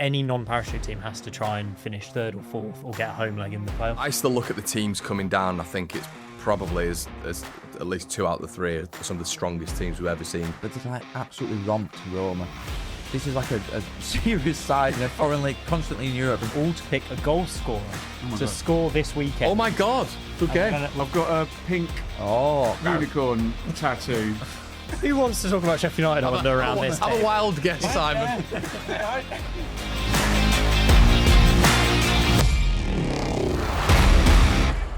any non-parachute team has to try and finish third or fourth or get a home leg in the playoffs. I still look at the teams coming down. I think it's probably as at least 2 out of the 3 are some of the strongest teams we've ever seen. But it's like absolutely romped Roma. This is like a serious side in a foreign league, constantly in Europe. All to pick a goal scorer to score this weekend. Oh my God! Good game. I've got a pink unicorn tattoo. Who wants to talk about Sheffield United around this? Have a wild guess, Simon.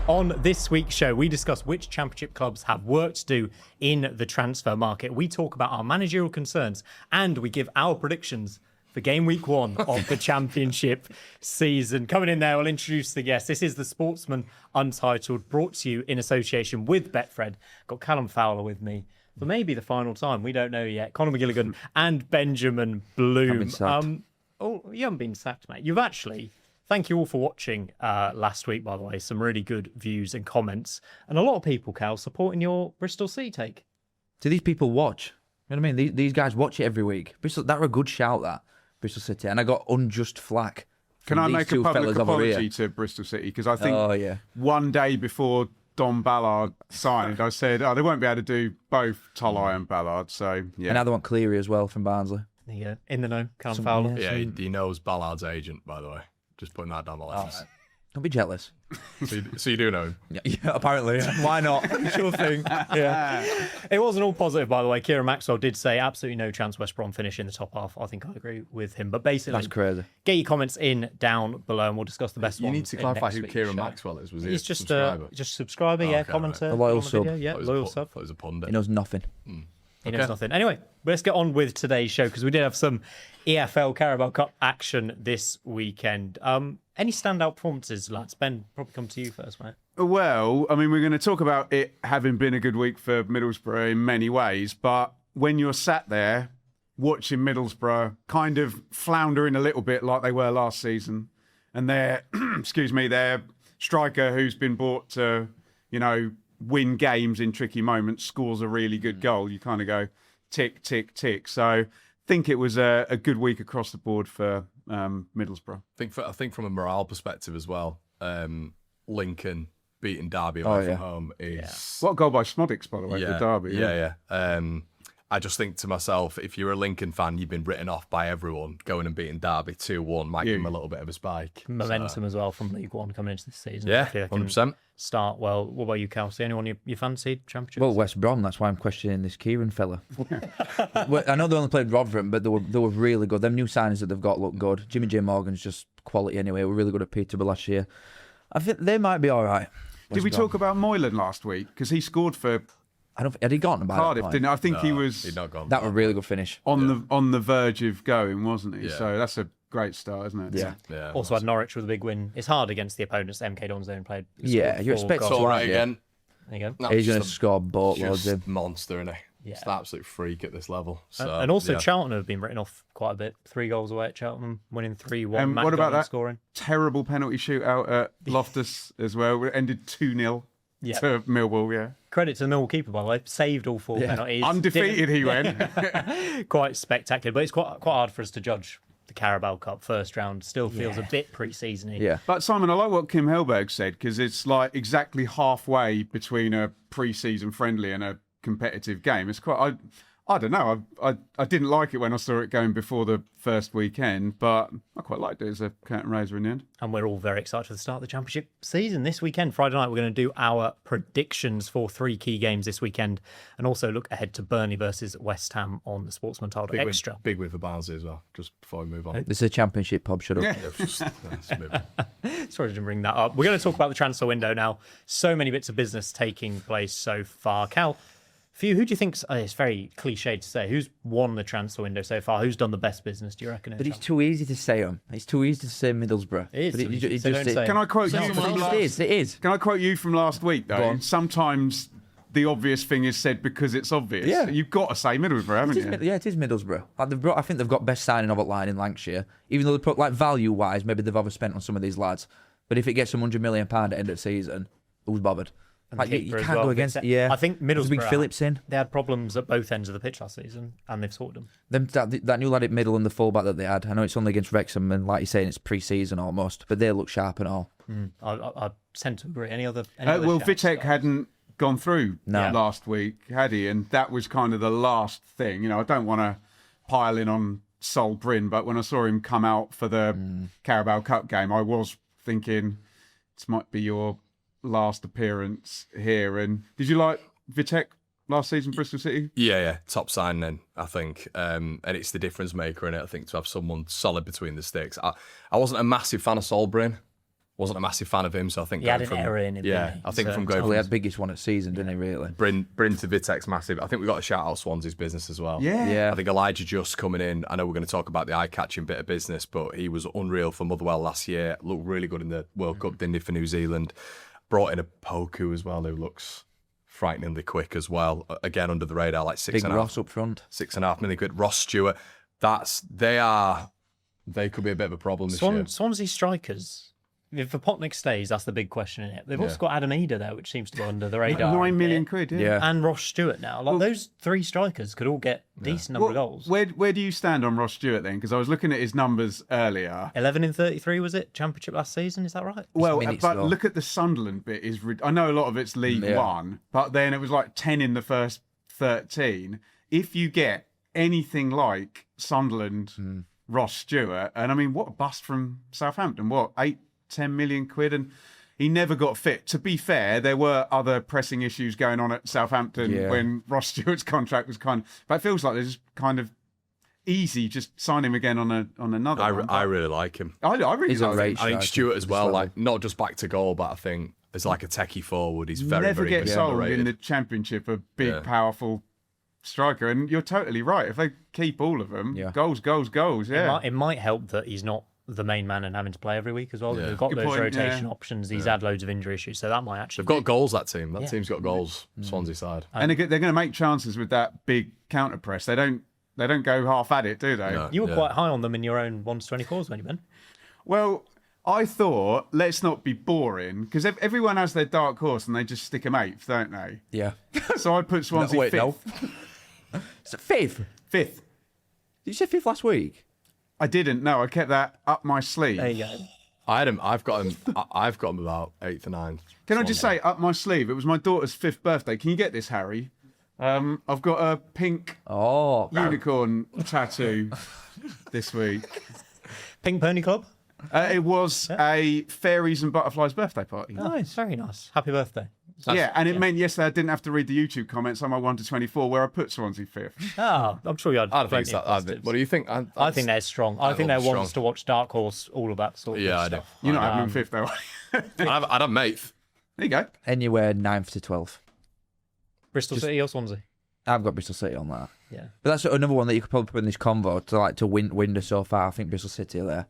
On this week's show, we discuss which Championship clubs have work to do in the transfer market. We talk about our managerial concerns and we give our predictions for game week 1 of the Championship season. Coming in there, we'll introduce the guests. This is the Sportsman Untitled, brought to you in association with Betfred. Got Callum Fowler with me for maybe the final time. We don't know yet. Conor McGilligan and Benjamin Bloom. Been sacked. You haven't been sacked, mate. You've actually... Thank you all for watching last week, by the way. Some really good views and comments. And a lot of people, Cal, supporting your Bristol City take. Do these people watch? You know what I mean? These guys watch it every week. That were a good shout, that, Bristol City. And I got unjust flack. Can I make a public apology to Bristol City? Because I think one day before Don Ballard signed, I said, they won't be able to do both Tolai and Ballard. So, yeah. And now they want Cleary as well from Barnsley. There you go. In the know, Callum Fowler. Yeah, he knows Ballard's agent, by the way. Just putting that down the list. Right. Don't be jealous. So you do know him? Yeah, apparently. Yeah. Why not? Sure thing. Yeah. It wasn't all positive, by the way. Kieran Maxwell did say absolutely no chance West Brom finish in the top half. I think I agree with him. But basically, that's crazy. Get your comments in down below and we'll discuss the best ones. You need to clarify who Kieran Maxwell is. Was he He's just subscriber? Just subscriber, yeah, commenter. A loyal sub. Yeah, loyal sub. Thought it was a pundit. He knows nothing. He knows nothing. Anyway, let's get on with today's show because we did have some EFL Carabao Cup action this weekend. Any standout performances, lads? Ben, probably come to you first, mate. Well, I mean, we're going to talk about it having been a good week for Middlesbrough in many ways, but when you're sat there watching Middlesbrough kind of floundering a little bit like they were last season, and their, their striker who's been brought to, win games in tricky moments, scores a really good goal, you kind of go tick, tick, tick. So I think it was a good week across the board for Middlesbrough. I think from a morale perspective as well, Lincoln beating Derby away from home is... What goal by Smodics, by the way, for Derby. Yeah. I just think to myself, if you're a Lincoln fan, you've been written off by everyone. Going and beating Derby 2-1 might give them a little bit of a spike. Momentum as well from League One coming into this season. Yeah, 100%. Start well. What about you, Kelsey? Anyone you fancied Championship? Well, West Brom. That's why I'm questioning this Kieran fella. Well, I know they only played Rotherham, but they were really good. Them new signings that they've got look good. Jimmy J Morgan's just quality anyway. We're really good at Peterborough last year. I think they might be all right. Did we talk about Moylan last week? Because he scored for had he gone about Cardiff, didn't he? I think he was. He'd not gone. That was a really good finish. On the verge of going, wasn't he? Yeah. So that's a great start, isn't it? Yeah. Also had Norwich with a big win. It's hard against the opponents MK Dons there and played. Yeah, you expect goals. so, All right aren't you? again. There you go. He's going to score boatloads in. Monster, isn't he? Yeah. It's an absolute freak at this level. So, And also Cheltenham have been written off quite a bit. 3 goals away at Cheltenham, winning 3-1. And what about that scoring? terrible penalty shootout at Loftus as well? It ended 2-0 to Millwall, yeah. Credit to the Millwall keeper, by the way. Saved all 4 penalties. Undefeated he went. Quite spectacular. But it's quite hard for us to judge the Carabao Cup first round. Still feels a bit pre-season-y. Yeah. But Simon, I like what Kim Helberg said, because it's like exactly halfway between a pre-season friendly and a competitive game. It's quite... I don't know. I didn't like it when I saw it going before the first weekend, but I quite liked it as a curtain raiser in the end. And we're all very excited for the start of the Championship season this weekend. Friday night, we're going to do our predictions for 3 key games this weekend and also look ahead to Burnley versus West Ham on the Sportsman Untitled Extra. Big win for Barnsley as well, just before we move on. This is a Championship pub, shut up. Sorry to bring that up. We're going to talk about the transfer window now. So many bits of business taking place so far. Cal, for you, who do you think, it's very cliched to say, who's won the transfer window so far? Who's done the best business, do you reckon? But it's too easy to say them. It's too easy to say Middlesbrough. It is. But Don't say Can I quote you it from is. It is. Can I quote you from last week, though? Sometimes the obvious thing is said because it's obvious. Yeah. You've got to say Middlesbrough, haven't you? Yeah, it is Middlesbrough. Like I think they've got best signing of at line in Lancashire. Even though they put, like, value-wise, maybe they've overspent on some of these lads. But if it gets some £100 million at the end of the season, who's bothered? and Like, the you keeper as can't well. go against. Vitek. Yeah, I think There's a big Middlesbrough Phillips in. they had problems at both ends of the pitch last season, and they've sorted them. That new lad at middle and the fullback that they had. I know it's only against Wrexham, and like you're saying, it's pre-season almost, but they look sharp and all. I tend to agree. Any other Well, shouts, Vitek guys? hadn't gone through No. last week, had he? And that was kind of the last thing. You know, I don't want to pile in on Sol Bryn, but when I saw him come out for the Carabao Cup game, I was thinking this might be your last appearance here. And did you like Vitek last season, Bristol City? Yeah, top signing, I think. And it's the difference maker in it, I think, to have someone solid between the sticks. I wasn't a massive fan of Sol Bryn. Wasn't a massive fan of him, so I think He had going an from, error in him. yeah, didn't he? I think So- from going Well, he from had biggest one at season, didn't he? Really? Bryn to Vitek's massive. I think we got to shout out Swansea's business as well. Yeah. I think Elijah Just coming in. I know we're going to talk about the eye-catching bit of business, but he was unreal for Motherwell last year. Looked really good in the World Cup, didn't he, for New Zealand? Brought in a Poku as well, who looks frighteningly quick as well. Again, under the radar, like Big Ross up front. £6.5 million quid. Ross Stewart. They could be a bit of a problem this year. Swansea strikers. If Vopotnik stays, that's the big question in it. They've also got Adam Eder there, which seems to go under the radar. 9 million Yeah. quid, Yeah. And Ross Stewart now. Like those three strikers could all get decent number of goals. Where do you stand on Ross Stewart then? Because I was looking at his numbers earlier. 11 in 33 was it? Championship last season, is that right? Well, minutes but though. look at the Sunderland bit. I know a lot of it's League Yeah. One, but then it was like 10 in the first 13. If you get anything like Sunderland, Ross Stewart, and I mean, what a bust from Southampton. What, 8-10 million quid? And he never got fit. To be fair, there were other pressing issues going on at Southampton when Ross Stewart's contract was but it feels like there's kind of easy just sign him again on another one. I really like him. I really He's a like great him. I think striker. Stewart as well, Just like not just back to goal, but I think as like a techie forward, he's very, Never very get sold underrated. in the Championship, a big, Yeah. powerful striker. And you're totally right. If they keep all of them, Yeah. goals. Yeah. It might help that he's not the main man and having to play every week as well. Yeah. They've got Good those point, rotation yeah. options. He's had loads of injury issues, so that might actually. They've got goals, that team. That Yeah. team's got goals, Swansea side. And they're going to make chances with that big counter press. They don't go half at it, do they? No. You were Yeah. quite high on them in your own 1-24s when you been. Well, I thought, let's not be boring, because everyone has their dark horse and they just stick them eighth, don't they? Yeah. So I put Swansea Wait, no. fifth. So fifth. Fifth. Did you say fifth last week? I didn't. No, I kept that up my sleeve. There you go. I've got him about 8th or 9th. Can I just say, up my sleeve, it was my daughter's 5th birthday. Can you get this, Harry? I've got a pink Oh, unicorn tattoo this week. Pink Pony Club. It was a fairies and butterflies birthday party. Nice, very nice. Happy birthday. Yeah, and it meant yesterday I didn't have to read the YouTube comments on my 1-24 where I put Swansea 5th. Oh, I'm sure you had I don't think plenty so. of positives. What do you think? I think they're strong. I think they're love ones to strong. watch. Dark Horse, all of that sort of Yeah, I do. stuff. You're not having them 5th though. I'd have Maith. There you go. anywhere 9th to 12th. Bristol City or Swansea? I've got Bristol City on that. Yeah. But that's another one that you could probably put in this convo to win so far. I think Bristol City are there.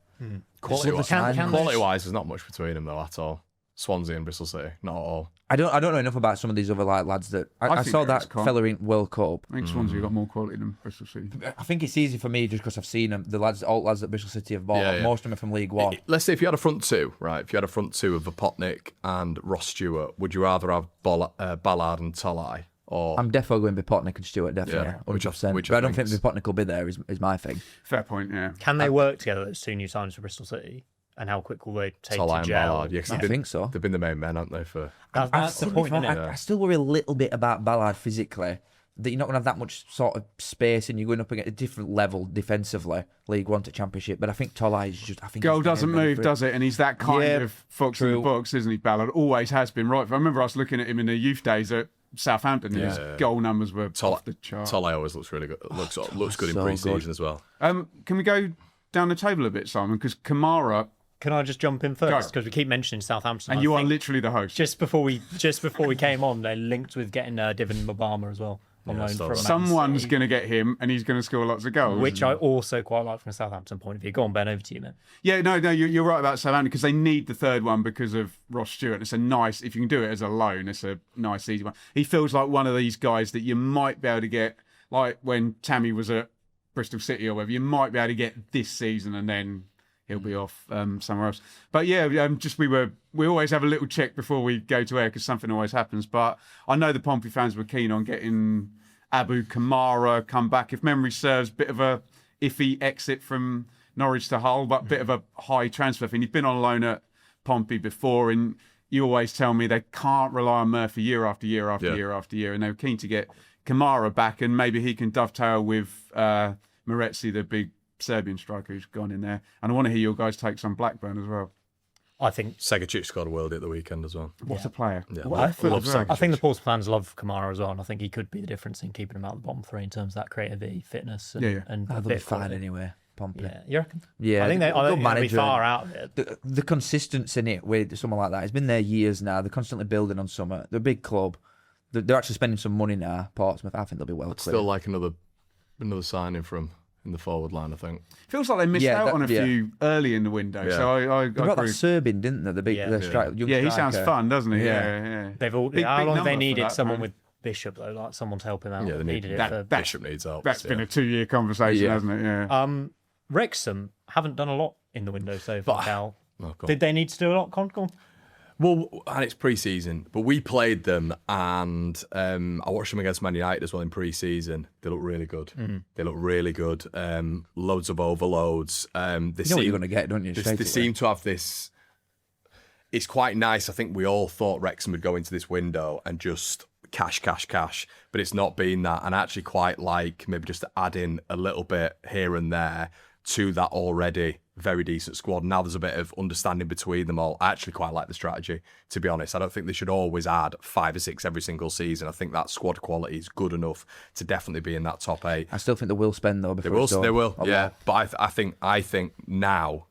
Quality-wise, Can- there's not much between them though at all. Swansea and Bristol City, not at all. I don't know enough about some of these other lads that I think saw there is, that Con. fella in World Cup. I think Swansea got more quality than Bristol City. I think it's easy for me just because I've seen them. The old lads that Bristol City have bought. Yeah, yeah. Most of them are from League One. Let's say if you had a front two, right? If you had a front two of Vopotnik and Ross Stewart, would you rather have Ballard and Tolai? Or I'm definitely going Vipotnik and Stewart, definitely, Yeah, which I- 100%. which I But I don't think think's- Vipotnik will be there. Is my thing. Fair point, yeah. Can they work together, those two new signings for Bristol City? And how quick will they take Tolai to and gel? Ballard? Yeah, 'cause I think so. They've been the main men, haven't they? For That's the point, isn't it? I still worry a little bit about Ballard physically. That you're not going to have that much sort of space, and you're going up against a different level defensively, League One to Championship. But I think Tolai is just. I think Goal he's doesn't ready move, for it. does it? And he's that kind Yeah, of fox in the true. box, isn't he, Ballard? Always has been, right? I remember us looking at him in the youth days at Southampton. And his goal numbers were off the chart. Tolai always looks really good. Looks good in so pre-season good. as well. Can we go down the table a bit, Simon? Because Kamara, Can I just jump in first? Go. Because we keep mentioning Southampton. and I you are think literally the host. just before we came on, they linked with getting Divin Mabama as well on loan so from Man Someone's City, going to get him, and he's going to score lots of goals. which I also quite like from a Southampton point of view. Go on, Ben, over to you, man. Yeah, no, you're right about Southampton because they need the third one because of Ross Stewart. It's a nice, if you can do it as a loan, it's a nice, easy one. He feels like one of these guys that you might be able to get, like when Tammy was at Bristol City or whatever, you might be able to get this season and then he'll be off somewhere else. But yeah, we always have a little check before we go to air because something always happens. But I know the Pompey fans were keen on getting Abu Kamara come back. If memory serves, bit of a iffy exit from Norwich to Hull, but bit of a high transfer thing. He'd been on loan at Pompey before, and you always tell me they can't rely on Murphy year after year after year after year, and they were keen to get Kamara back, and maybe he can dovetail with Moretzi, the big Serbian striker who's gone in there. And I want to hear your guys take some Blackburn as well. I think Segacic scored a worldie at the weekend as well. What a player. Yeah, I Segacic. think the Portsmouth fans love Kamara as well, and I think he could be the difference in keeping him out of the bottom three in terms of that creativity, fitness, and a They'll bit be of fine quality. anyway. Pompey. Yeah, you reckon? Yeah, I think they'll be manager. far out of it. The consistency in it with someone like that, it's been there years now. They're constantly building on summer. They're a big club. They're actually spending some money now. Portsmouth, I think they'll be well clear. Still like another signing from in the forward line, I think. Feels like they missed out on a few early in the window. Yeah. So I They got agree. that Serbian, didn't they? The big, Yeah. the young Yeah, he sounds striker. fun, doesn't he? Yeah. Yeah. They've all. Big how long have number they for needed that, someone man. with Bishop though, like someone to help him out? Yeah, they needed it that- for. Bishop needs help. That's been a 2-year conversation, Yeah. hasn't it? Yeah. Wrexham haven't done a lot in the window so far. Cal. Oh, God. Did they need to do a lot, Con? Well, and it's pre-season, but we played them, and I watched them against Man United as well in pre-season. They look really good. They look really good. Loads of overloads. You know what you're going to get, don't you? They seem to have this. It's quite nice. I think we all thought Wrexham would go into this window and just cash, but it's not been that. And I actually quite like maybe just to add in a little bit here and there to that already very decent squad. Now there's a bit of understanding between them all. I actually quite like the strategy, to be honest. I don't think they should always add 5 or 6 every single season. I think that squad quality is good enough to definitely be in that top 8. I still think they will spend though. They Before it's done. will, A yeah. lot. But I think now,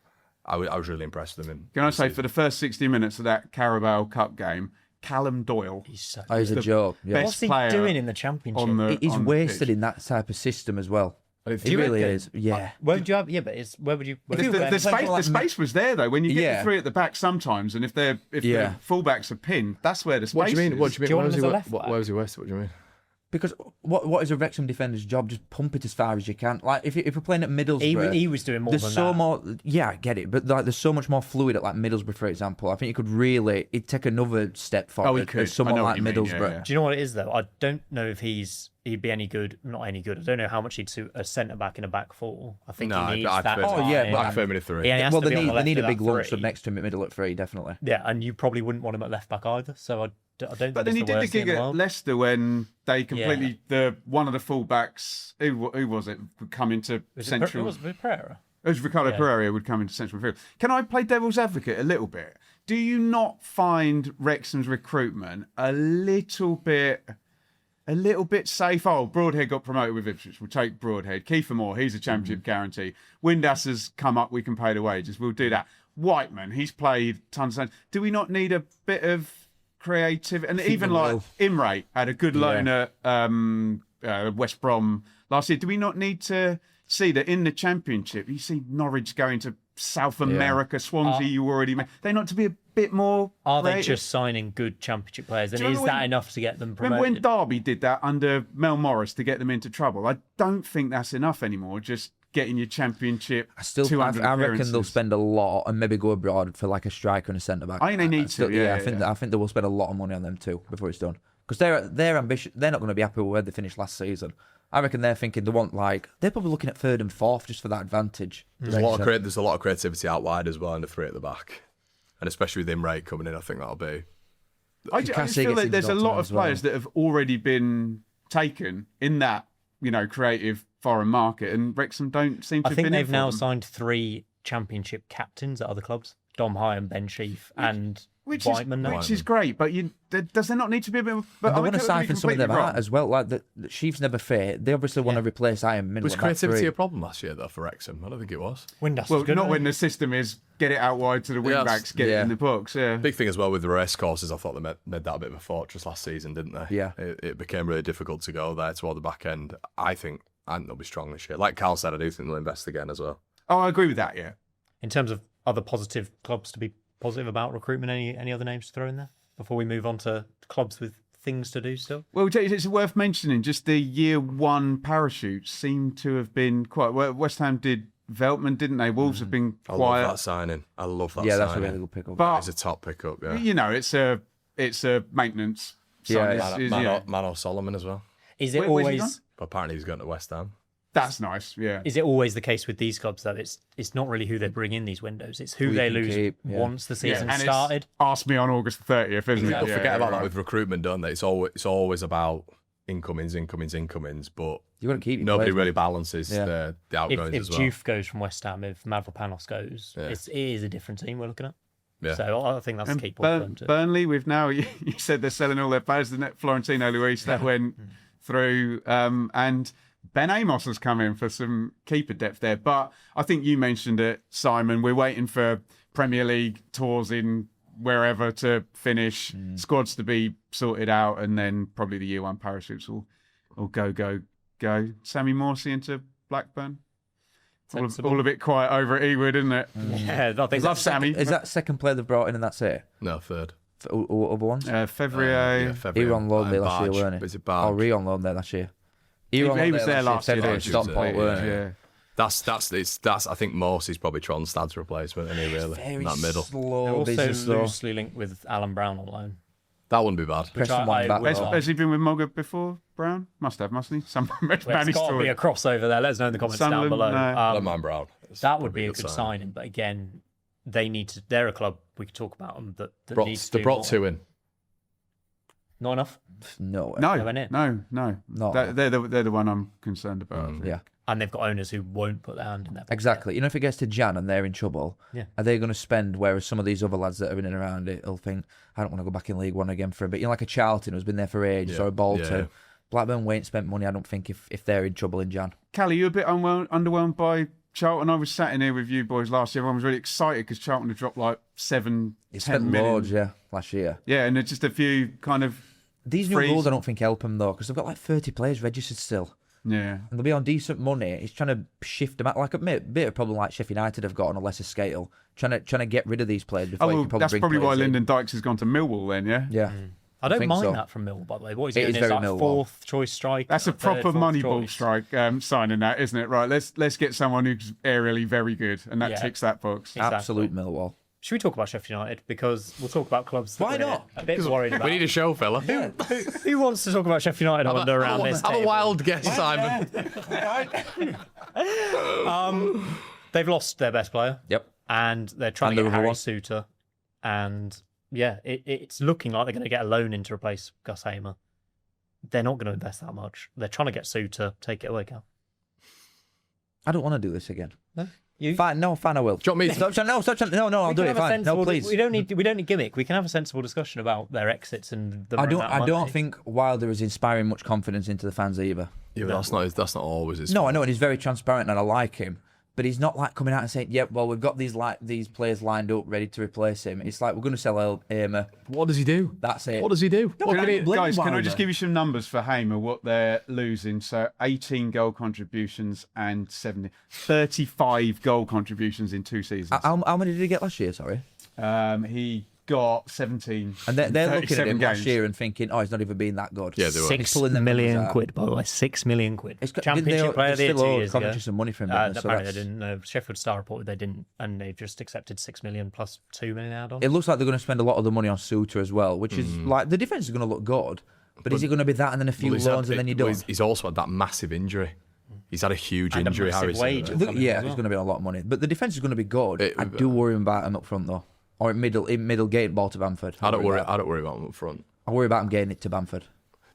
I was really impressed with them. Can I say, for the first 60 minutes of that Carabao Cup game, Callum Doyle, He's He's a joke. Yeah. best What's he player doing in the Championship? on the He's on the wasted pitch. in that type of system as well. If He you really reckon- is. Yeah. Where would you have? Yeah, but where would you? The space was there though. When you get Yeah. the 3 at the back sometimes, and if Yeah. the fullbacks are pinned, that's where the space What do you mean? is. What do you mean? Do you want Where was him he as a wa- left back? where was he wasted? What do you mean? Because what is a Wrexham defender's job? Just pump it as far as you can. Like if we're playing at Middlesbrough, He was doing more there's than so that. more. Yeah, I get it, but like there's so much more fluid at like Middlesbrough, for example. I think you could really take another step forward. he could. As someone I know like what you mean, Middlesbrough. yeah. Do you know what it is though? I don't know if he'd be any good. Not any good. I don't know how much he'd suit a centre back in a back four. I think No, he needs I'd that. firm- Oh, yeah, time. but- I'd firm in a 3. Yeah, he has Well, to they be on the need left a of big that lump 3. sub next to him at middle at 3, definitely. Yeah, and you probably wouldn't want him at left back either. So I don't think. But then it's he the did the worst thing gig in the at world. Leicester when they completely one of the fullbacks. Who was it? Would come into Was it central. was it Pereira? It was Ricardo Yeah. Pereira would come into central midfield. Can I play devil's advocate a little bit? Do you not find Wrexham's recruitment a little bit safe? Oh, Broadhead got promoted with Ipswich. We'll take Broadhead. Kiefer Moore, he's a championship guarantee. Windasser's come up. We can pay the wages. We'll do that. Whiteman, he's played tons of times. Do we not need a bit of creativity? And even we like will. Imre had a good loan at West Brom last year. Do we not need to see that in the Championship? You see Norwich going to South America, Swansea. You already made. They not to be a bit more. Are they creative? just signing good Championship players? And Do you is know that when- enough to get them Remember when promoted? Derby did that under Mel Morris to get them into trouble? I don't think that's enough anymore. Just getting your Championship. I still, 200 I reckon they'll appearances. spend a lot and maybe go abroad for like a striker and a centre back. I think they need still- to, yeah, I think yeah. I think they will spend a lot of money on them too before it's done. Because their ambition, they're not going to be happy with where they finished last season. I reckon they're thinking they're probably looking at 3rd and 4th just for that advantage. There's a lot of creativity out wide as well, and the 3 at the back, and especially with Imre coming in, I think that'll be. I just Cassie feel gets that there's a involved lot in of as well. players that have already been taken in that creative foreign market, and Wrexham don't seem to. I have think been in they've for now them. signed 3 Championship captains at other clubs: Dom Hyam, Ben Sheaf, and Which Whiteman. now. is great, but does there not need to be a bit of... But And they I want to could be siphon some of them completely out wrong. as well. Like the Sheaf's never fit. They obviously want to replace Iron middle. Was of that creativity 3. a problem last year though for Wrexham? I don't think it was. Windasser's Well, good, not isn't when he? the system is get it out wide to the wing Yes. backs, get it Yeah. in the box. Yeah. Big thing as well with the race courses. I thought they made that a bit of a fortress last season, didn't they? Yeah. It became really difficult to go there toward the back end. I think they'll be strong this year. Like Carl said, I do think they'll invest again as well. Oh, I agree with that. Yeah. In terms of other positive clubs to be positive about recruitment, any other names to throw in there before we move on to clubs with things to do still? Well, it's worth mentioning just the year 1 parachutes seem to have been quite. Well, West Ham did Veltman, didn't they? Wolves have been I love quiet. that signing. I love that Yeah, signing. that's a really good pickup. But It's a top pickup, yeah. you know, it's a maintenance. Yeah, sign. It's, you know, Mano Solomon as well. Is it Where's he gone? always? But apparently he's going to West Ham. that's nice. Yeah. Is it always the case with these clubs though? It's not really who they bring in these windows. It's who Who they you can lose keep, yeah. once the season and started. Ask me on August 30th, isn't it? People Yeah, forget about right. that with recruitment, don't they? It's always about incomings, but You got to keep your nobody players, really balances Yeah. the outgoings If as well. Juve goes from West Ham, if Mavropanos goes, Yeah. it is a different team we're looking at. Yeah. So I think that's the And key point. for them to- Burnley, we've now, you said they're selling all their players, didn't it? Florentino Luis, that went through. And Ben Amos has come in for some keeper depth there. But I think you mentioned it, Simon. We're waiting for Premier League tours in wherever to finish, squads to be sorted out, and then probably the year one parachutes will go. Sammy Morsey into Blackburn. Sensible. All a bit quiet over at Ewood, isn't it? Yeah, I think Love Sammy. Is that second player they've brought in and that's it? No, third. For other ones? Fevrier. He was on loan there last year, Barge. weren't he? Is it Barge? Oh, Re on loan there last year. He was there last year. February, Barge was Stockport, there, weren't he? Yeah. That's I think Morsey's probably Tronstad's replacement, isn't he, really? Very In that middle. they're slow also business though. loosely linked with Alan Brown on loan. That wouldn't be bad. Preston I- one back I- Has, well. has he been with Mogger before, Brown? Must have, mustn't he? Some Well, it's managed got to be to. a crossover there. Let us know in the comments down Sunderland, below. no. I don't mind Brown. It's That would probably be a good signing, but again, they need to. They're a club we could talk about them that needs to They do brought more. two in. Not enough, No way. No, Going in. no. No. They're the one I'm concerned about. I think. Yeah. and they've got owners who won't put their hand in their pocket. Exactly. You know, if it gets to Jan and they're in trouble, Yeah. are they going to spend? Whereas some of these other lads that are in and around it will think, I don't want to go back in League One again for a bit. You know, like a Charlton who's been there for ages, Yeah. or a Bolton. Yeah. Blackburn won't spend money, I don't think, if they're in trouble in Jan. Callie, you a bit underwhelmed by Charlton? I was sat in here with you boys last year. Everyone was really excited because Charlton had dropped like 7, He 10 spent million. loads, last year. Yeah, and there's just a few kind of These new Freeze. rules, I don't think help them though, because they've got like 30 players registered still, yeah. and they'll be on decent money. It's trying to shift them out, like a bit of problem like Sheffield United have got on a lesser scale, trying to get rid of these players before Oh, you well, can probably that's bring probably why players in. Lyndon Dykes has gone to Millwall then, yeah? Yeah, I don't think mind so. that from Mill, by the way. What is he It doing? is It's very like Millwall. fourth choice strike. That's a third, proper fourth Moneyball choice. strike signing that, isn't it? Right, let's get someone who's aerially very good, and that Yeah. ticks that box. Exactly. absolute Millwall. Should we talk about Sheffield United? Because we'll talk about clubs. that Why we're not? A bit worried about. We need a show, fella. Who wants to talk about Sheffield United? I wonder around this Have a table. wild guess, Simon. They've lost their best player. Yep. And they're trying And to the get other Harry one. Suter. And yeah, it's looking like they're going to get a loan in to replace Gus Hamer. They're not going to invest that much. They're trying to get Suter. Take it away, Cal. I don't want to do this again. No, you. Fine, I will. Do you want me to- Stop trying- no, I'll We do can it. have a Fine, no, sensible- please. We don't need gimmick. We can have a sensible discussion about their exits and the. I don't money. think Wilder is inspiring much confidence into the fans either. Yeah, but that's not always his. No, I know, and he's very transparent, and I like him. But he's not like coming out and saying, "Yep, well, we've got these players lined up, ready to replace him." It's like we're going to sell Hamer. What does he do? That's it. What does he do? No, What I can he- don't blame Guys, can I Wilder. just give you some numbers for Hamer, what they're losing? So 18 goal contributions and 35 goal contributions in 2 seasons. How many did he get last year? Sorry. He got 17. And they're looking at 37 him last games. year and thinking, "Oh, he's not even been that good." Yeah, they were. £6 Pulling them million numbers out. quid, by the way. £6 million quid. It's got- Championship didn't they- player of the they year still 2 owe years ago. Coventry some money for him, didn't they? So apparently that's- they didn't. Sheffield Star reported they didn't, and they've just accepted £6 million plus £2 million add-on. It looks like they're going to spend a lot of the money on Suter as well, which is like the defense is going to look good, but is it going to be that and then a few Well, he's loans had- and then you're well, done? He's also had that massive injury. He's had a huge And a injury, massive Harry. wage. Suter. Yeah, as there's well. going to be a lot of money, but the defense is going to be good. It- I do worry about him up front though, or in Middlegate, ball to Bamford. I don't worry about about him up front. I worry about him getting it to Bamford.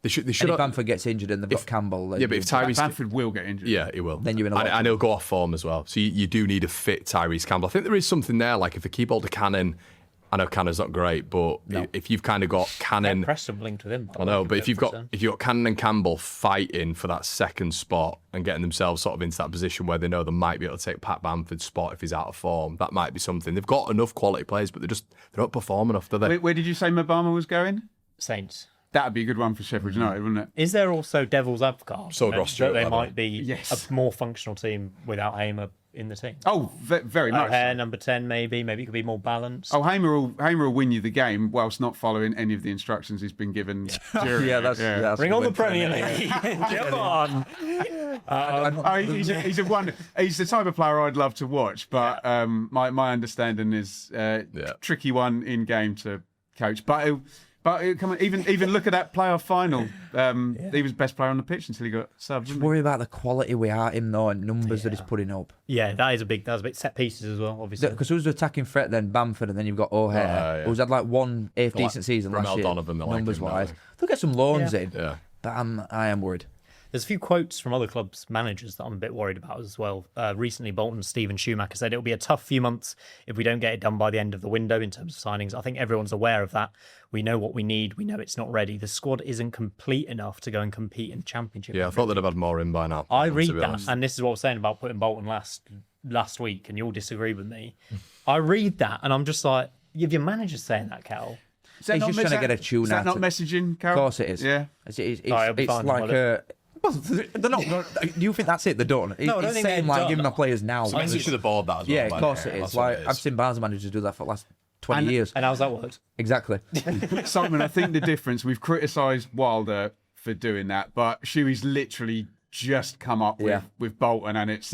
They should. And if Bamford gets injured and they've got Campbell, Yeah, but if Tyrese, Bamford will get injured. yeah, he will. Then you're in a lot of and he'll go off form as well. So you do need a fit Tyrese Campbell. I think there is something there. Like if they keep hold of Cannon, I know Cannon's not great, but if you've kind of got Cannon, Preston linked with him. by I the know. way, But if you've got Preston. Cannon and Campbell fighting for that second spot and getting themselves sort of into that position where they know they might be able to take Pat Bamford's spot if he's out of form, that might be something. They've got enough quality players, but they don't perform enough, do they? Where did you say Mabama was going? Saints. That'd be a good one for Sheffield United, wouldn't it? Is there also Devil's Advocate? So that Ross Stewart, they by the way. might be Yes. a more functional team without Hamer in the team. Oh, very much. O'Hare, so. number 10, maybe. Maybe it could be more balanced. Oh, Hamer will win you the game whilst not following any of the instructions he's been given. During Yeah, it. that's Bring on the Premier League. Come on. He's the type of player I'd love to watch, but my understanding is tricky one in game to coach. But come on, even look at that playoff final. He was best player on the pitch until he got subbed. Just worry about the quality we are in though, and numbers that he's putting up. Yeah, that was a big set pieces as well, obviously. Because who's the attacking threat then? Bamford, and then you've got O'Hare, who's had like one decent season last year, numbers wise. They'll get some loans in, but I am worried. There's a few quotes from other clubs' managers that I'm a bit worried about as well. Recently, Bolton's Stephen Schumacher said it'll be a tough few months if we don't get it done by the end of the window in terms of signings. I think everyone's aware of that. We know what we need. We know it's not ready. The squad isn't complete enough to go and compete in the Championship. Yeah, I thought they'd have had more in by now. I read that, and this is what I was saying about putting Bolton last week, and you'll disagree with me. I read that, and I'm just like, if your manager's saying that, Cal. He's just trying to get a tune out. Is that not messaging, Carol? Of course it is. Yeah. It's like a... Well, they're not. Do you think that's it? They're done. No, I don't it's think saying they're like done. giving my players now. It's a message to the board that as well. Yeah, of course it is. Like I've seen Barnes managers do that for the last 20 years. And how's that worked? Exactly. Simon, I think the difference, we've criticised Wilder for doing that, but Shuey's literally just come up with Bolton, and it's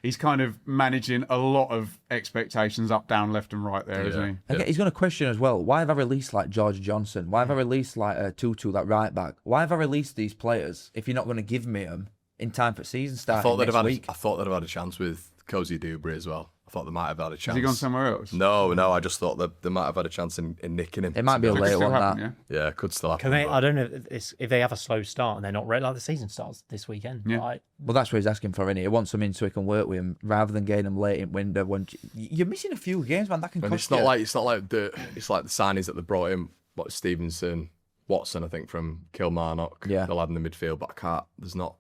he's kind of managing a lot of expectations up, down, left and right there, isn't he? He's going to question as well, why have I released like George Johnson? Why have I released like Tutu, that right back? Why have I released these players if you're not going to give me them in time for season start next week? I thought they'd have had a chance with Cozy Dewberry as well. I thought they might have had a chance. Has he gone somewhere else? No, I just thought that they might have had a chance in nicking him. It might be a late one, that. Yeah, could still happen. I don't know if they have a slow start and they're not ready. Like the season starts this weekend. Yeah. Well, that's what he's asking for, innit? He wants them in so he can work with him rather than getting them late in window. When you're missing a few games, man, that can and cost it's not you. like the signings that they brought in. What Stevenson, Watson, I think from Kilmarnock. Yeah, the lad in the midfield, but I can't. It's not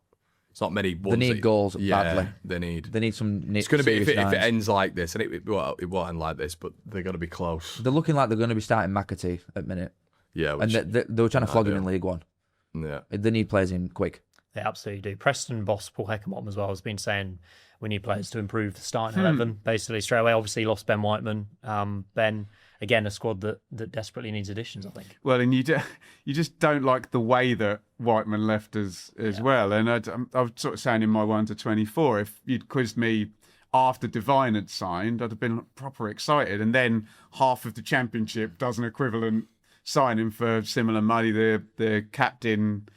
many ones. They need goals badly. They need some. It's going to be if it ends like this, and it won't end like this, but they're going to be close. They're looking like they're going to be starting McAtee at minute. Yeah, and they were trying to flog him in League One. Yeah, they need players in quick. They absolutely do. Preston boss Paul Heckenbottom as well has been saying we need players to improve the starting 11 basically straight away. Obviously lost Ben Whiteman. Ben, again, a squad that desperately needs additions, I think. Well, and you just don't like the way that Whiteman left as well. And I was sort of saying in my 1 to 24, if you'd quizzed me after Devine had signed, I'd have been proper excited. And then half of the Championship does an equivalent signing for similar money. The captain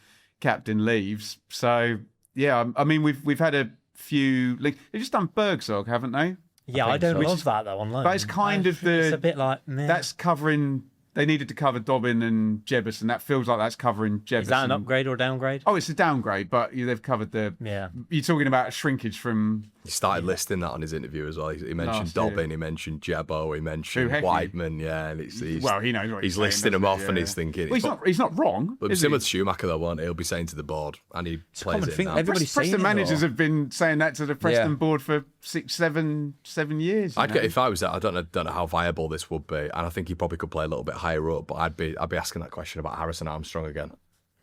leaves. So yeah, I mean we've had a few. They've just done Bergzog, haven't they? Yeah, I don't love that though on loan. But it's kind of it's a bit like that's covering. They needed to cover Dobbin and Jebbison. That feels like that's covering Jebbison. Is that an upgrade or a downgrade? Oh, it's a downgrade, but they've covered the. Yeah. You're talking about a shrinkage from. He started listing that on his interview as well. He mentioned Dobbin, he mentioned Jebbo, he mentioned Whiteman. Yeah, and he knows what he's listing them off, and he's thinking. Well, he's not wrong. But similar to Schumacher, though, won't he? He'll be saying to the board, and he plays it now. Preston managers have been saying that to the Preston board for 7 years. I'd get if I was that. I don't know how viable this would be, and I think he probably could play a little bit higher up. But I'd be asking that question about Harrison Armstrong again.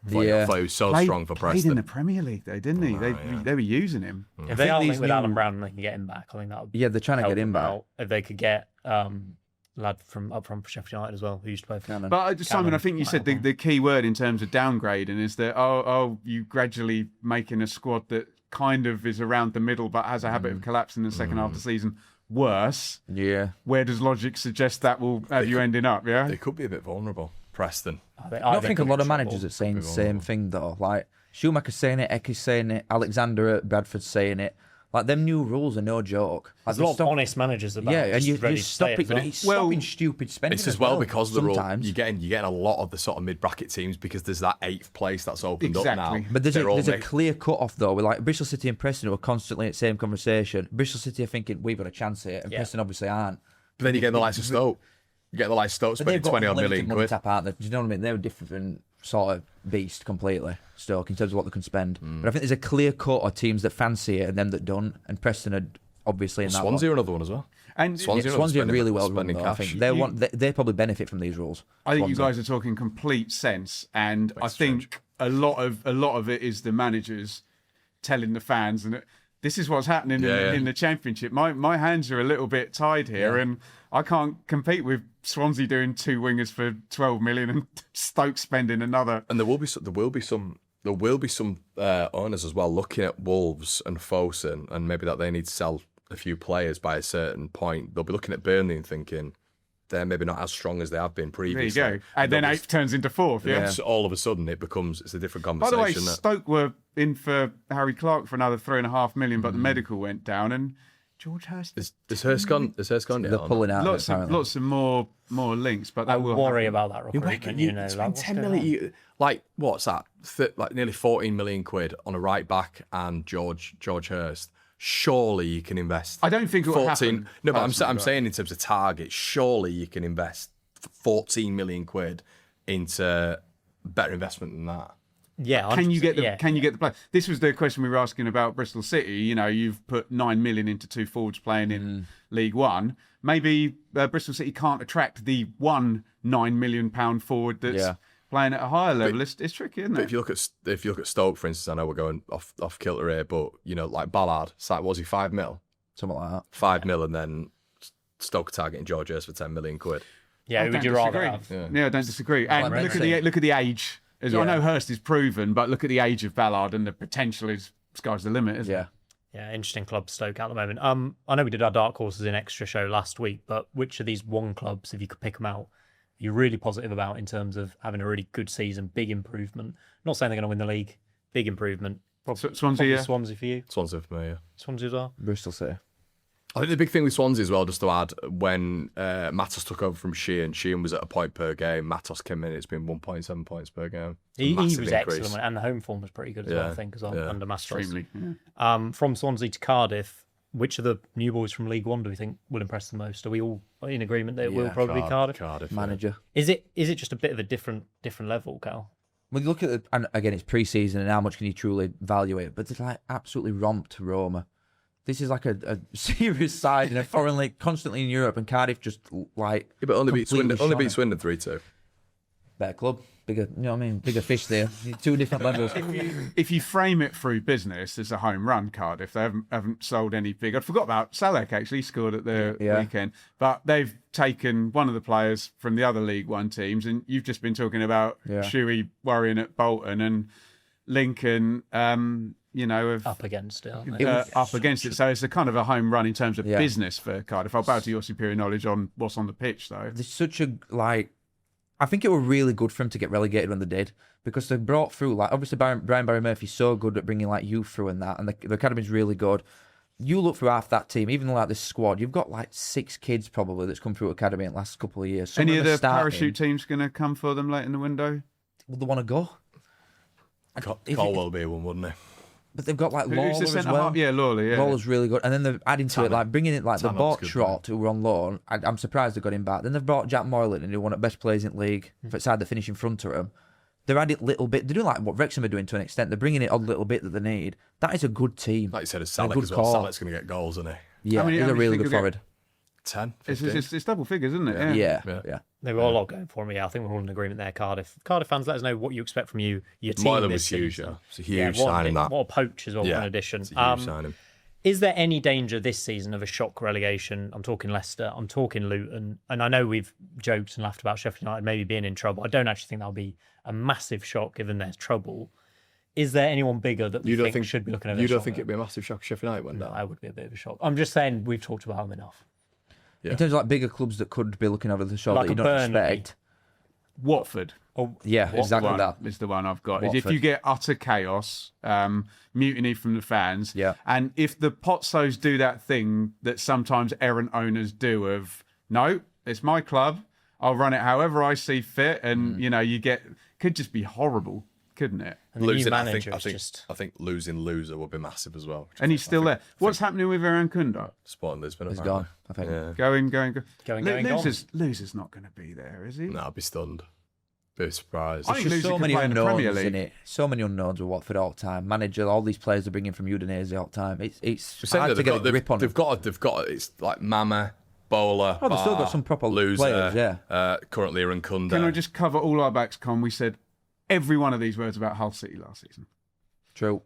I thought he was so strong for Preston. Played in the Premier League, though, didn't he? They were using him. If they are linked with Alan Brown and they can get him back, I think that would they're trying to get him back. If they could get lad from Sheffield United as well, who used to play for Cannon. But Simon, I think you said the key word in terms of downgrading is that you gradually making a squad that kind of is around the middle but has a habit of collapsing in the second half of the season worse. Yeah. Where does logic suggest that will have you ending up? Yeah. They could be a bit vulnerable. Preston. I think a lot of managers are saying the same thing though. Like Schumacher's saying it, Ecke's saying it, Alexander at Bradford's saying it. Like them new rules are no joke. Like, there's a lot of honest managers about. Yeah, and you're stopping stupid spending. It's as well because of the rule. Sometimes You're getting a lot of the sort of mid-bracket teams because there's that 8th place that's opened up now. But there's a clear cut-off though. With like Bristol City and Preston who are constantly in the same conversation. Bristol City are thinking we've got a chance here, and Preston obviously aren't. But then you get the likes of Stoke. You get the likes of Stoke spending 20 million quid. Tap out there. Do you know what I mean? They're a different sort of beast completely, Stoke, in terms of what they can spend. But I think there's a clear cut of teams that fancy it and them that don't. And Preston are obviously in that Swansea one. are another one as well. And Swansea are really well run though, I think. They probably benefit from these rules. I think you guys are talking complete sense, and I think a lot of it is the managers telling the fans, and this is what's happening in the Championship. My hands are a little bit tied here, and I can't compete with Swansea doing 2 wingers for 12 million and Stoke spending another. And there will be some there will be some owners as well looking at Wolves and Fosun, and maybe that they need to sell a few players by a certain point. They'll be looking at Burnley and thinking they're maybe not as strong as they have been previously. There you go. And then 8th turns into 4th, yeah? So all of a sudden it's a different By conversation. the way, isn't it? Stoke were in for Harry Clark for another $3.5 million, but the medical went down, and George Hurst... Is Hurst gone? Is Hurst gone yet? They're pulling out. Lots of more links, but I that will worry happen. about that recruitment. You know, like, spend what's 10 going million. on? Like what's that? Like nearly 14 million quid on a right back and George Hurst. Surely you can invest. I don't think it will 14. happen. No, but I'm personally, saying in terms of targets, surely you can invest 14 million quid into better investment than that. Yeah, Can you get the 100%, Can you get the play? This was the question we were asking about Bristol City. You know, you've put 9 million into 2 forwards playing in League One. Maybe Bristol City can't attract the £9 million forward that's playing at a higher level. It's tricky, isn't But it? if you look at Stoke, for instance, I know we're going off kilter here, but you know, like Ballard, was he 5 mil? Something like that. 5 mil, and then Stoke targeting George Hurst for 10 million quid. Yeah, I who don't would you rather disagree. have? Yeah, I don't disagree. And Like look at the age. I know Hurst is proven, but look at the age of Ballard, and the potential is sky's the limit, isn't it? Yeah, interesting club Stoke at the moment. I know we did our dark horses in extra show last week, but which of these one clubs, if you could pick them out, are you really positive about in terms of having a really good season, big improvement? Not saying they're going to win the league, big improvement. Swansea, Probably yeah. Swansea for you. Swansea for me, yeah. Swansea as well. Bristol City. I think the big thing with Swansea as well, just to add, when Matos took over from Sheehan was at a point per game. Matos came in, it's been 1.7 points per game. He was Massive increase. excellent, and the home form was pretty good as well, I think, as well, under Mastos. Extremely. Yeah. From Swansea to Cardiff, which of the new boys from League One do we think will impress the most? Are we all in agreement that it will probably be Cardiff? Cardiff, Manager. Is it just a bit of a different level, Cal? When you look at and again, it's pre-season, and how much can you truly evaluate it? But it's like absolutely romped Roma. This is like a serious side in a foreign league, constantly in Europe, and Cardiff just like. Yeah, but only beat completely Swindon 3-2. Better club, bigger. You know what I mean? Bigger fish there. 2 different levels. If you frame it through business, it's a home run, Cardiff. They haven't sold any big. I forgot about Salek, actually. He scored at the weekend. But they've taken one of the players from the other League One teams, and you've just been talking about Shuey worrying at Bolton and Lincoln, Up against it, aren't they? up against it. So it's a kind of a home run in terms of business for Cardiff. I'll bow to your superior knowledge on what's on the pitch, though. There's such a I think it were really good for him to get relegated when they did, because they brought through obviously Brian Barry Murphy's so good at bringing youth through and that, and the academy's really good. You look through half that team, even this squad, you've got 6 kids probably that's come through academy in the last couple of years. Some Any of the starting. parachute teams going to come for them late in the window? Well, they want to go. Colwell will be one, wouldn't he? But they've got Who's Lawler the as centre well. half? Yeah, Lawler, yeah. Lawler's really good. And then they're adding to it, bringing in the Tannant's bought good, Trott, who were on loan. I'm surprised they got him back. Then they've brought Jack Moylan, who one of the best players in the league, for side that finish in front of him. They're adding little bit. They're doing what Wrexham are doing to an extent. They're bringing it a little bit that they need. That is a good team. Like you said, it's And a Salek good as well. call. Salek's going to get goals, isn't he? Yeah, How many he's a do you really think good he'll forward. 10, 15. It's double figures, isn't it? Yeah. They've got a lot going for me. I think we're all in agreement there, Cardiff. Cardiff fans, let us know what you expect from your team. Moylan this was huge, season. yeah. It's a huge signing, that. What a poach as well, Yeah, an addition. it's a huge signing. Is there any danger this season of a shock relegation? I'm talking Leicester, I'm talking Luton, and I know we've joked and laughed about Sheffield United maybe being in trouble. I don't actually think that'll be a massive shock given there's trouble. Is there anyone bigger that we think should be looking at? You don't think it'd be a massive shock if Sheffield United went No, down? that would be a bit of a shock. I'm just saying we've talked about them enough. Yeah. In terms of bigger clubs that could be looking over the shoulder Like that you a don't Burnley. expect. Watford. Yeah, exactly One that. is the one I've got. Is if Watford. you get utter chaos, mutiny from the fans, Yeah. and if the Potsos do that thing that sometimes errant owners do of, no, it's my club, I'll run it however I see fit, and could just be horrible, couldn't it? And the new Losing, manager I is think, just... I think losing Loser would be massive as well. And he's still there. What's happening with Aaron Kunda? Sporting Lisbon, He's apparently. gone, I think. Yeah. Going. Loser's not going to be there, is he? No, I'd be stunned. Be surprised. I think There's Lucy so could many play in the Premier unknowns in League. it. So many unknowns with Watford all the time. Manager, all these players are bringing from Udinese all the time. It's hard to get a grip on. They've got. It's like Mama, Bowler. Oh, they've still Bar, got some proper Loser, players, yeah. Currently are in Kunda. Can I just cover all our backs, Con? We said every one of these words about Hull City last season. True.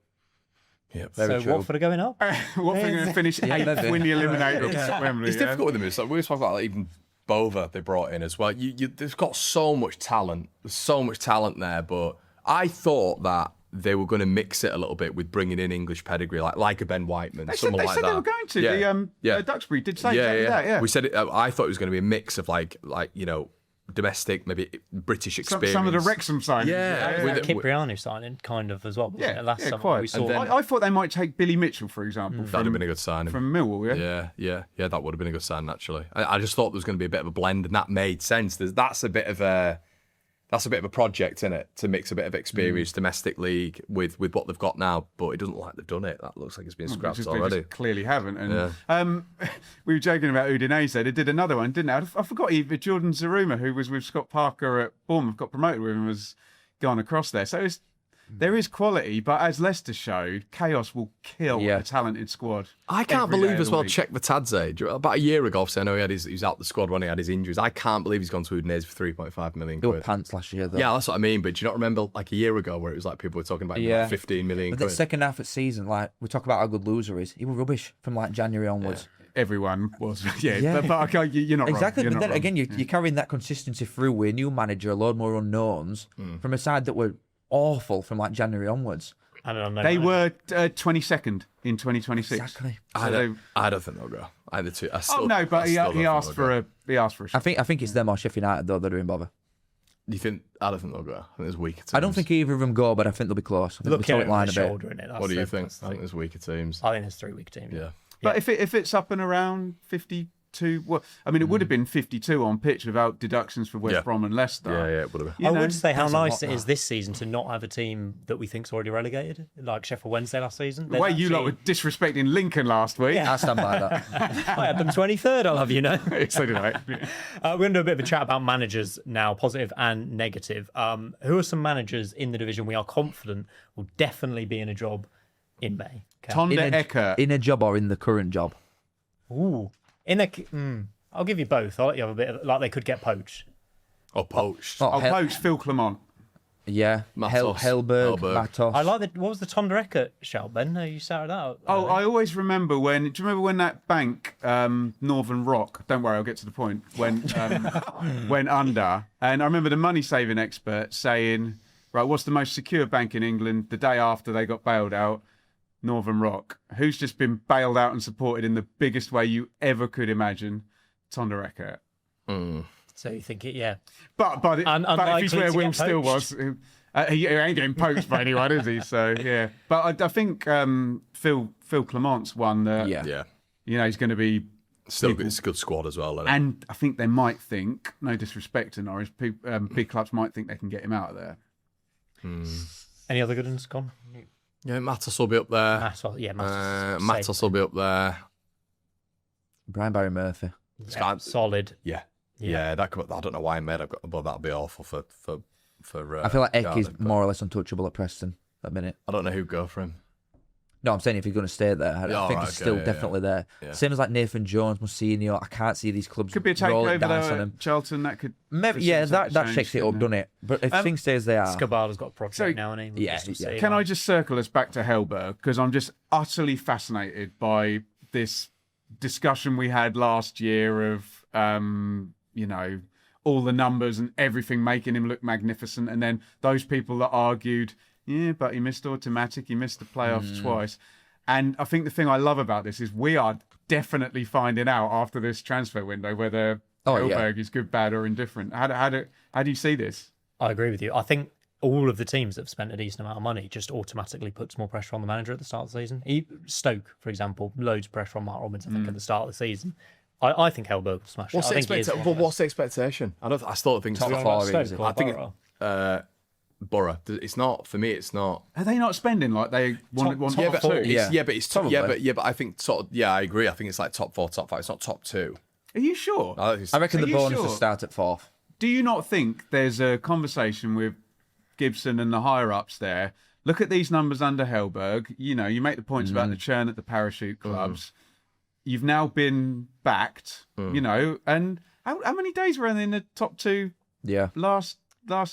Yep. Very So true. Watford are going up? Watford are going to finish Yeah, 8th, maybe. win the eliminator at Wembley. It's difficult with them. It's like we were talking about even Bova they brought in as well. They've got so much talent. There's so much talent there, but I thought that they were going to mix it a little bit with bringing in English pedigree, like a Ben Whiteman, They someone said, like they that. said they were going to. Duxbury did say that. Yeah. We said it. I thought it was going to be a mix of like domestic, maybe British experience. Some of the Wrexham signings. Yeah. Kipriano signing kind of as well. Wasn't it? Last summer quite. we saw. I thought they might take Billy Mitchell, for example. That'd have been a good signing. From Millwall, Yeah, that would have been a good sign, actually. I just thought there was going to be a bit of a blend, and that made sense. That's a bit of a project, isn't it, to mix a bit of experience domestic league with what they've got now, but it doesn't look like they've done it. That looks like it's been scrapped already. They just clearly haven't. And we were joking about Udinese. They did another one, didn't they? I forgot even Jordan Zaruma, who was with Scott Parker at Bournemouth, got promoted with him, was gone across there. So there is quality, but as Leicester showed, chaos will kill a talented squad. I can't believe as well, check Vitadze. About a year ago, obviously, I know he was out the squad when he had his injuries. I can't believe he's gone to Udinese for 3.5 million They quid. were pants last year, though. Yeah, that's what I mean. But do you not remember like a year ago where it was like people were talking about like 15 million But quid? the second half of the season, like, we talk about how good Loser is. He was rubbish from like January onwards. Everyone was, but okay, you're not exactly. wrong. But then again, you're carrying that consistency through with a new manager, a load more unknowns from a side that were awful from like January onwards. I don't know. They were 22nd in 2026. Exactly. I don't think they'll go. Either two. But he asked for a I think it's them or Sheffield United though that are in bother. Do you think? I don't think they'll go. I think there's weaker teams. I don't think either of them go, but I think they'll be close. I think Look they'll at line the a bit. shoulder in it. What do you think? I think there's weaker teams. I think there's 3 weak teams. Yeah. But if it's up and around 52, it would have been 52 on pitch without deductions for West Brom and Leicester. Yeah, it would have been. I would say how that's a nice lot, it is this season to not have a team that we think's already relegated, like Sheffield Wednesday last season. The way you lot were disrespecting Lincoln last week. I stand by that. I had them 23rd, I'll have you know. So did I. We're going to do a bit of a chat about managers now, positive and negative. Who are some managers in the division we are confident will definitely be in a job in May? Tonda Ecker. In a job or in the current job? Ooh. I'll give you both. I'll let you have a bit of, like they could get poached. Or poached. I'll poach Phil Clement. Yeah. Matos. Hellberg, Matos. I like what was the Tonda Ecker shout, Ben? You shouted that out. I always remember do you remember when that bank, Northern Rock, don't worry, I'll get to the point, went under? And I remember the money saving expert saying, right, what's the most secure bank in England? The day after they got bailed out, Northern Rock, who's just been bailed out and supported in the biggest way you ever could imagine, Tonda Ecker. So you think it, yeah. But if he's where Will Still was, he ain't getting poached by anyone, is he? So, yeah. But I think Phil Clement's one that, he's going to be... Still, it's a good squad as well. And I think they might think, no disrespect to Norwich, big clubs might think they can get him out of there. Any other good ones gone? Yeah, Matos will be up there. Matos will be up there. Brian Barry Murphy. Solid. Yeah, that could, I don't know why I made it, but that'd be awful for I feel like Eck is Cardiff, more or less untouchable at Preston at the minute. I don't know who'd go for him. No, I'm saying if he's going to stay there, I think he's still definitely there. Yeah. Same as like Nathan Jones, Mussino. I can't see these clubs could be a rolling takeover dice on though. him. Charlton, that could... Maybe, that shakes it up, doesn't it? But if things stay as they are... Scabala's got a project now, and he? Can I just circle us back to Hellberg? Because I'm just utterly fascinated by this discussion we had last year of, all the numbers and everything making him look magnificent. And then those people that argued, but he missed automatic, he missed the playoffs twice. And I think the thing I love about this is we are definitely finding out after this transfer window whether Hellberg is good, bad, or indifferent. How do you see this? I agree with you. I think all of the teams that have spent a decent amount of money just automatically puts more pressure on the manager at the start of the season. Stoke, for example, loads of pressure on Mark Robbins, I think, at the start of the season. I think Hellberg will smash What's it. What's the expectation? I still think Top it's four, Stoke, easy. or I think Borough. Borough. It's not for me. It's not. Are they not spending like they want top top four? two? But I think I agree. I think it's like top 4, top 5. It's not top 2. Are you sure? I reckon the bonus will start at 4th. Do you not think there's a conversation with Gibson and the higher-ups there? Look at these numbers under Hellberg. You make the points about the churn at the parachute clubs. You've now been backed, and how many days were in the top 2 last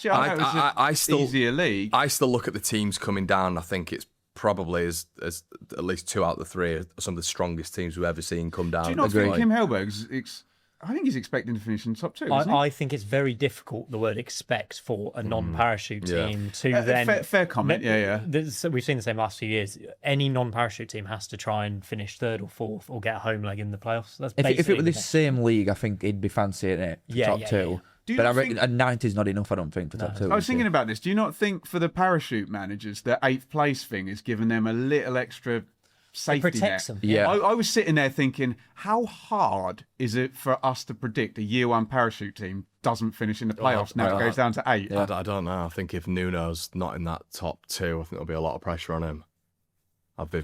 year? I still easier league. I still look at the teams coming down. I think it's probably as at least 2 out of the 3 are some of the strongest teams we've ever seen come down. Do you not think Kim Hellberg's I think he's expecting to finish in the top 2. Isn't he? I think it's very difficult, the word expect, for a non-parachute team to then... Fair comment, yeah. We've seen the same last few years. Any non-parachute team has to try and finish 3rd or 4th or get a home leg in the playoffs. That's If it were this same league, I think he'd be fancying it for top 2. Yeah. But I reckon a 90 is not enough, I don't think, for top 2. I was thinking about this. Do you not think for the parachute managers, the 8th place thing is giving them a little extra safety net? protects them. Yeah. I was sitting there thinking, how hard is it for us to predict a year 1 parachute team doesn't finish in the playoffs now it goes down to 8? I don't know. I think if Nuno's not in that top 2, I think there'll be a lot of pressure on him.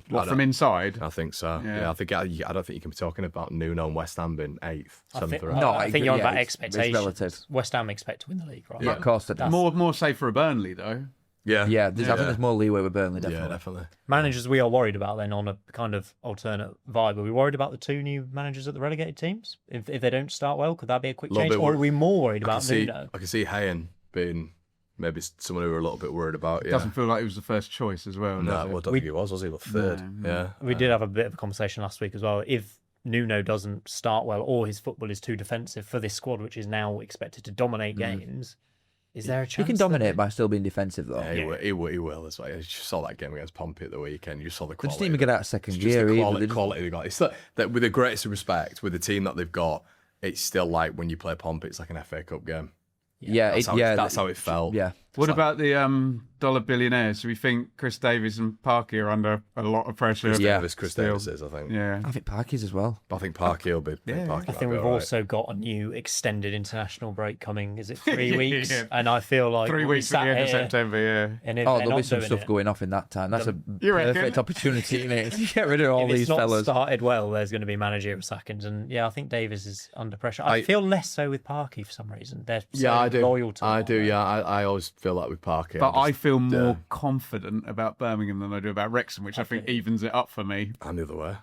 From inside? I think so. Yeah. I don't think you can be talking about Nuno and West Ham being 8th, 7th or 8th. No, I think you're on about it's expectations. relative. West Ham expect to win the league, right? Yeah, of course they do. More safe for a Burnley, though. Yeah. I think there's more leeway with Burnley, definitely. Yeah, definitely. Managers we are worried about then, on a kind of alternate vibe. Are we worried about the 2 new managers at the relegated teams? If they don't start well, could that be a quick change? Or are we more worried about Nuno? I can see Hayen being maybe someone who we're a little bit worried about. Yeah. Doesn't feel like he was the first choice as well. No, I don't think he was he? Like 3rd. No. Yeah. We did have a bit of a conversation last week as well. If Nuno doesn't start well, or his football is too defensive for this squad, which is now expected to dominate games, is there a chance? He can dominate by still being defensive, though. Yeah, he will as well. You saw that game against Pompey at the weekend. You saw the They quality. just didn't even get out of second It's just gear the either. quality they got. It's that with the greatest respect, with the team that they've got, it's still like when you play Pompey, it's like an FA Cup game. That's how it felt. Yeah. What about the dollar billionaires? Do we think Chris Davies and Parky are under a lot of pressure? Chris Davis is, I think. Yeah. I think Parky's as well. I think Parky will be. I think we've also got a new extended international break coming. Is it 3 weeks? Yeah. And I feel like 3 weeks at the end of September, yeah. And if There'll be some stuff going off in that time. That's a perfect opportunity, isn't it? To get rid of all these fellas. fellas. If it's not started well, there's going to be managerial sackings. And I think Davis is under pressure. I feel less so with Parky for some reason. They're so I do. loyal to him. I do, yeah. I always feel like with Parky. But I feel more confident about Birmingham than I do about Wrexham, which I think evens it up for me. I'm the other way.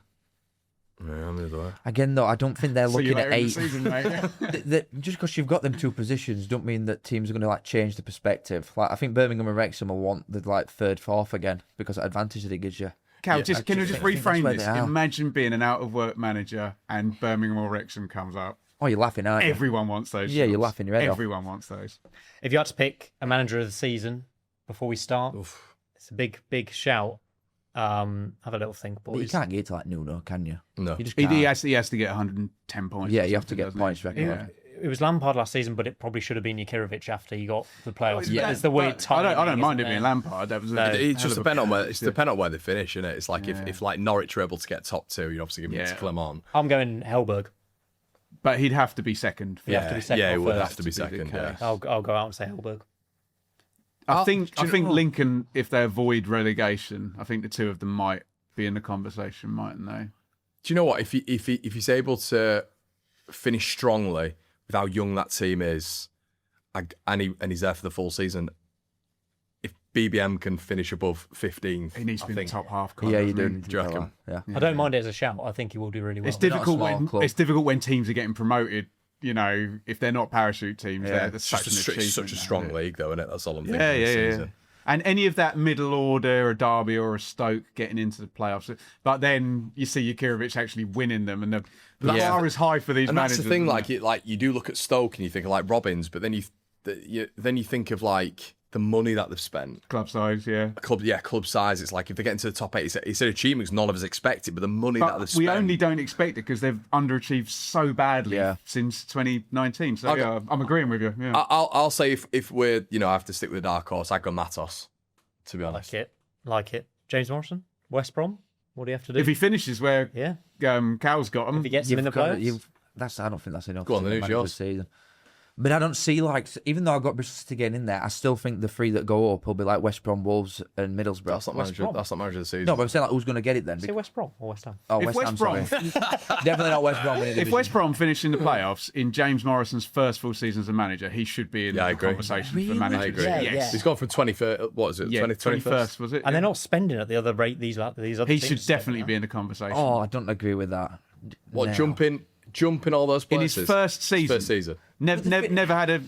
Yeah, I'm the other way. Again, though, I don't think they're See you looking at later in the 8. season, mate. Just because you've got them 2 positions, don't mean that teams are going to change the perspective. I think Birmingham and Wrexham will want the 3rd, 4th again because of the advantage that it gives you. Cal, can we think just that's reframe where this? they are. Imagine being an out-of-work manager and Birmingham or Wrexham comes up. Oh, you're laughing, aren't you? Everyone wants those. Yeah, you're jobs. laughing your head off. Everyone wants those. If you had to pick a manager of the season before we start, it's a big shout. Have a little think, boys. But you can't get to Nuno, can you? No. You just can't. He has to get 110 points. Yeah, or you have to something, get doesn't points he? record. It was Lampard last season, but it probably should have been Jakirovic after you got the playoffs. Yeah, It's the weird timing. I don't mind it isn't being Lampard. That was It's just depend on where they finish, isn't it? It's like if like Norwich are able to get top 2, you obviously give it to Clement. I'm going Hellberg. But he'd have to be second. He'd have to be second Yeah, or it would first have to be second. Yeah. I'll go out and say Hellberg. I think Lincoln, if they avoid relegation, I think the 2 of them might be in the conversation, mightn't they? Do you know what? If he's able to finish strongly with how young that team is, and he's there for the full season, if BBM can finish above 15th, He needs to be in the top half. Yeah, you do. do. Do you reckon? Yeah. I don't mind it as a shout. I think he will do really well. It's difficult Not a small club. it's difficult when teams are getting promoted. You know, if they're not parachute teams, that's It's such an achievement. such a strong league, though, isn't it? That's all I'm thinking. Yeah, this yeah. season. And any of that middle order, a Derby or a Stoke getting into the playoffs, but then you see Jakirovic actually winning them, and the bar is high for these And managers. that's the thing. isn't it? You do look at Stoke and you think of like Robbins, but then you think of like the money that they've spent. Club size, yeah. Club size. It's like if they get into the top 8, it's an achievement none of us expected, but the money that they've But spent. we only don't expect it because they've underachieved so badly since 2019. So Okay. yeah, I'm agreeing with you. Yeah. I'll say if we're I have to stick with the dark horse, I'd go Matos. To be honest, Like it. James Morrison, West Brom. What do you have to do? If he finishes where Cal's got him, If he gets him in the playoffs. I don't think that's enough. Go on, to then, who's manage yours? the season. But I don't see even though I've got Bristol City getting in there, I still think the 3 that go up will be like West Brom, Wolves, and Middlesbrough. that's not manager. Brom. That's not manager of the season. No, but I'm saying who's going to get it then? Say West Brom or West Ham. Oh, If West Ham. West Brom- Sorry. Definitely not West Brom. if West Brom finish in the playoffs in James Morrison's first full season as a manager, he should be in I the agree. conversation Really? for manager. I agree. Yeah. He's gone from 21st. What is it? Yeah, 21st was it? And they're not spending at the other rate these other He teams should spend definitely now. be in the conversation. Oh, I don't agree with that. What No. jumping all those in places his first season. Never had a.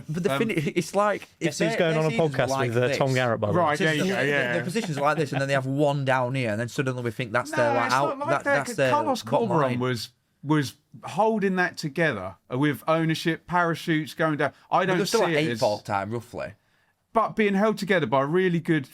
But the it's like Guess who's going on a podcast with Tom Garrett, by the way? Right, there you go. Yeah. The positions are like this, and then they have one down here, and then suddenly we think that's their No, like it's out. not like that. That's their Carlos bottom Corberan line. was was holding that together with ownership, parachutes going down. I don't They're still see at it 8 as, fault time, roughly. but being held together by a really good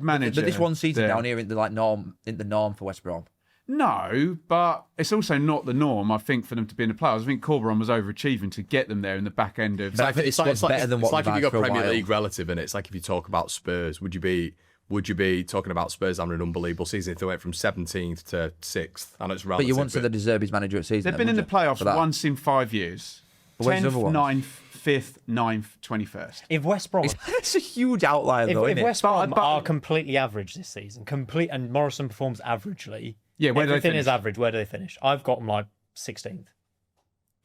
manager. But this one season there. down here in the norm for West Brom. No, but it's also not the norm, I think, for them to be in the playoffs. I think Corberon was overachieving to get them there in the back end of... But I think the squad's better than what it's like we've if you had got for a Premier while. League relative in it. It's like if you talk about Spurs, would you be talking about Spurs having an unbelievable season if they went from 17th to 6th? I know it's relative. But you won't say they deserve his manager at season. They've been in the playoffs once in 5 years. But where's the 10th, other ones? 9th, 5th, 9th, 21st. If West Brom, It's a huge outlier, though, if isn't it? West Brom But- are completely average this season, and Morrison performs averagely, Yeah, where do they everything finish? is average. Where do they finish? I've got them like 16th.